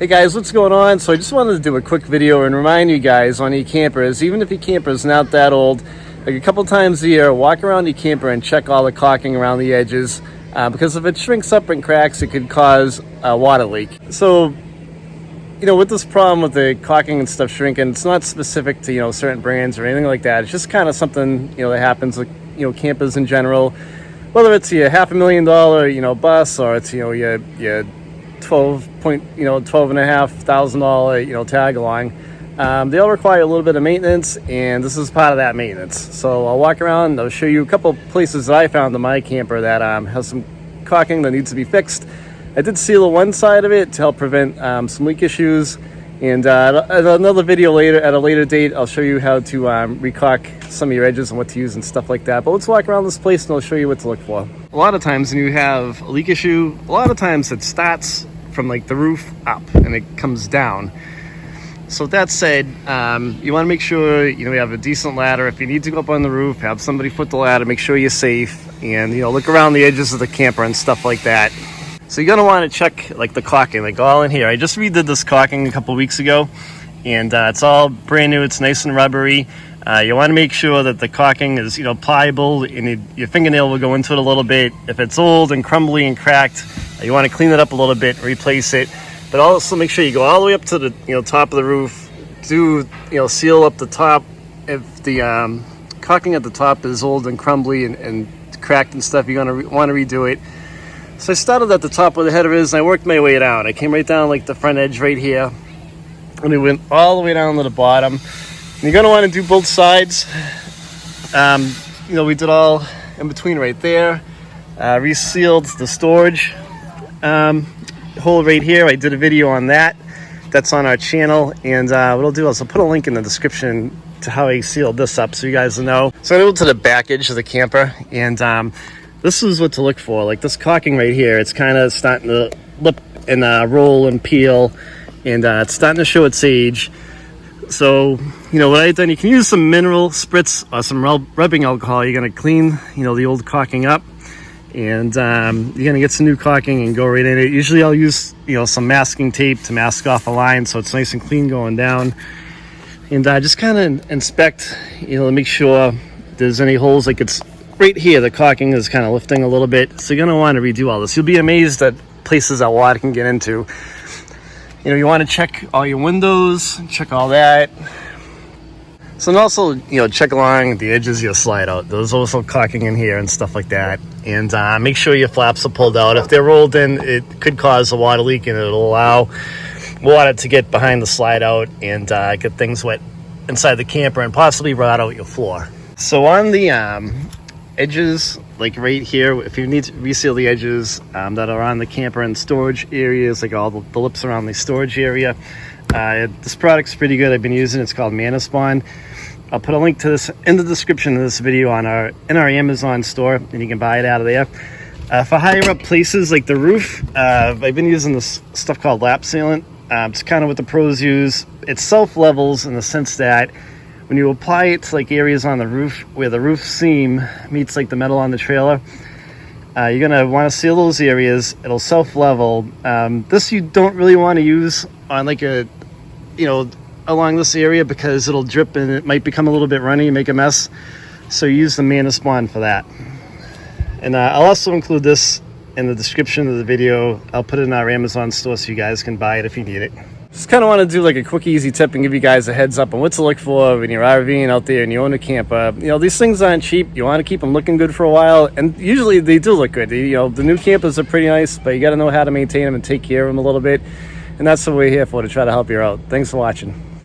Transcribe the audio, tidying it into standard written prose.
Hey guys, what's going on? So I just wanted to do a quick video and remind you guys on your campers, even if your camper is not that old, like a couple times a year, walk around your camper and check all the caulking around the edges, because if it shrinks up and cracks, it could cause a water leak. So, with this problem with the caulking and stuff shrinking, it's not specific to, certain brands or anything like that. It's just kind of something, that happens with, campers in general, whether it's your $500,000, bus, or it's, your $12,500, tag along. They all require a little bit of maintenance, and this is part of that maintenance. So I'll walk around, I'll show you a couple places that I found in my camper that has some caulking that needs to be fixed. I did seal one side of it to help prevent some leak issues, and at another video at a later date, I'll show you how to recaulk some of your edges and what to use and stuff like that. But let's walk around this place and I'll show you what to look for. A lot of times when you have a leak issue, a lot of times it starts from like the roof up and it comes down. So with that said, you want to make sure you have a decent ladder. If you need to go up on the roof, have somebody foot the ladder, make sure you're safe, and look around the edges of the camper and stuff like that. So you're gonna want to check like the caulking, like all in here. I just redid this caulking a couple weeks ago, and it's all brand new. It's nice and rubbery. You want to make sure that the caulking is pliable, and your fingernail will go into it a little bit. If it's old and crumbly and cracked, you want to clean it up a little bit, replace it. But also make sure you go all the way up to the top of the roof. Do seal up the top. If the caulking at the top is old and crumbly and cracked and stuff, you're gonna want to redo it. So I started at the top where the header is, and I worked my way down. I came right down like the front edge right here, and it went all the way down to the bottom. And you're gonna want to do both sides. We did all in between right there. Resealed the storage hole right here. I did a video on that. That's on our channel, and what I'll do is I'll put a link in the description to how I sealed this up so you guys will know. So I go to the back edge of the camper, and this is what to look for. Like this caulking right here, it's kind of starting to lip and roll and peel, and it's starting to show its age. So what I've done, you can use some mineral spritz or some rubbing alcohol. You're going to clean the old caulking up, and you're going to get some new caulking and go right in it. Usually I'll use some masking tape to mask off a line so it's nice and clean going down, and just kind of inspect to make sure there's any holes. Like it's right here, the caulking is kind of lifting a little bit, so you're going to want to redo all this. You'll be amazed at places that water can get into. You want to check all your windows, check all that. So, and also, check along the edges of your slide out. There's also caulking in here and stuff like that. And make sure your flaps are pulled out. If they're rolled in, it could cause a water leak, and it'll allow water to get behind the slide out and get things wet inside the camper and possibly rot out your floor. So on the edges, like right here, if you need to reseal the edges that are on the camper and storage areas, like all the lips around the storage area, this product's pretty good. I've been using it. It's called Bond. I'll put a link to this in the description of this video in our Amazon store, and you can buy it out of there. For higher up places like the roof, I've been using this stuff called lap sealant. It's kind of what the pros use. It self-levels in the sense that when you apply it to like areas on the roof where the roof seam meets like the metal on the trailer, you're gonna want to seal those areas. It'll self-level. This you don't really want to use on like along this area, because it'll drip and it might become a little bit runny and make a mess. So use the Bond for that. And I'll also include this in the description of the video. I'll put it in our Amazon store so you guys can buy it if you need it. Just kind of want to do like a quick easy tip and give you guys a heads up on what to look for when you're RVing out there and you own a camper. These things aren't cheap. You want to keep them looking good for a while, and usually they do look good. The new campers are pretty nice, but you got to know how to maintain them and take care of them a little bit, and that's what we're here for, to try to help you out. Thanks for watching.